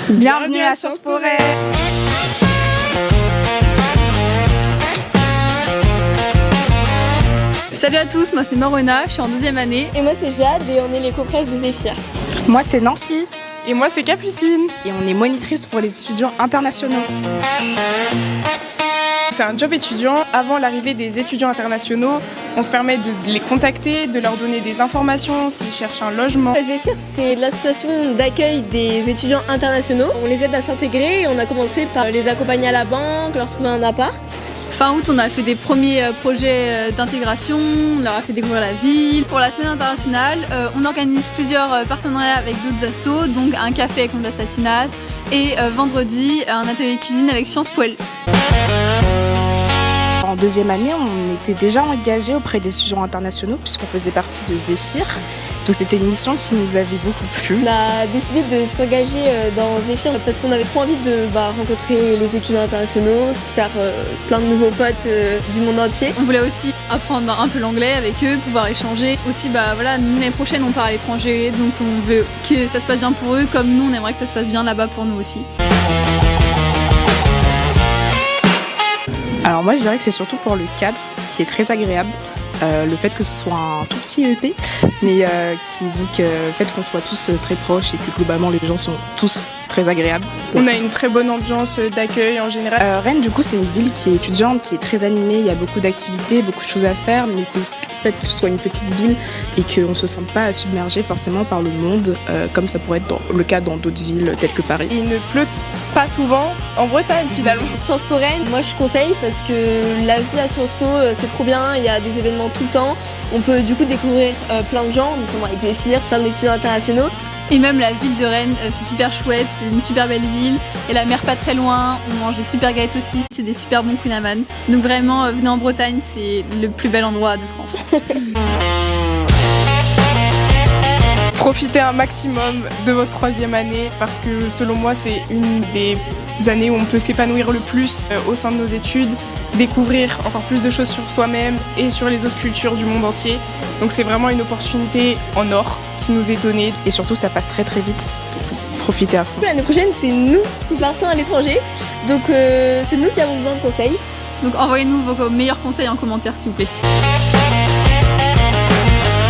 Bienvenue à Sciences Po Ré. Salut à tous, moi c'est Morona, je suis en 2e année. Et moi c'est Jade et on est les compresses de Zéphyr. Moi c'est Nancy. Et moi c'est Capucine. Et on est monitrice pour les étudiants internationaux. C'est un job étudiant. Avant l'arrivée des étudiants internationaux, on se permet de les contacter, de leur donner des informations s'ils cherchent un logement. Zéphyr, c'est l'association d'accueil des étudiants internationaux. On les aide à s'intégrer et on a commencé par les accompagner à la banque, leur trouver un appart. Fin août, on a fait des premiers projets d'intégration, on leur a fait découvrir la ville. Pour la semaine internationale, on organise plusieurs partenariats avec d'autres assos, donc un café avec Ondas Latinas et vendredi, un atelier cuisine avec Sciences Po L. En 2e année, on était déjà engagé auprès des étudiants internationaux puisqu'on faisait partie de Zéphyr. Donc c'était une mission qui nous avait beaucoup plu. On a décidé de s'engager dans Zéphyr parce qu'on avait trop envie de rencontrer les étudiants internationaux, se faire plein de nouveaux potes du monde entier. On voulait aussi apprendre un peu l'anglais avec eux, pouvoir échanger. Aussi, nous l'année prochaine on part à l'étranger, donc on veut que ça se passe bien pour eux, comme nous on aimerait que ça se passe bien là-bas pour nous aussi. Alors moi je dirais que c'est surtout pour le cadre qui est très agréable. Le fait que ce soit un tout petit EP, mais le fait qu'on soit tous très proches et que globalement les gens sont tous très agréables. On a une très bonne ambiance d'accueil en général. Rennes, du coup, c'est une ville qui est étudiante, qui est très animée. Il y a beaucoup d'activités, beaucoup de choses à faire, mais c'est aussi le fait que ce soit une petite ville et qu'on ne se sente pas submergé forcément par le monde, comme ça pourrait être le cas dans d'autres villes telles que Paris. Il ne pleut pas souvent en Bretagne finalement. Sciences Po Rennes, moi je conseille parce que la vie à Sciences Po c'est trop bien, il y a des événements tout le temps. On peut du coup découvrir plein de gens, notamment avec Zéphyr, plein d'étudiants internationaux. Et même la ville de Rennes, c'est super chouette, c'est une super belle ville. Et la mer pas très loin, on mange des super galettes aussi, c'est des super bons kunaman. Donc vraiment, venez en Bretagne, c'est le plus bel endroit de France. Profitez un maximum de votre 3e année parce que selon moi c'est une des années où on peut s'épanouir le plus au sein de nos études, découvrir encore plus de choses sur soi-même et sur les autres cultures du monde entier. Donc c'est vraiment une opportunité en or qui nous est donnée. Et surtout ça passe très très vite, donc profitez à fond. L'année prochaine c'est nous qui partons à l'étranger, donc c'est nous qui avons besoin de conseils. Donc envoyez-nous vos meilleurs conseils en commentaire s'il vous plaît.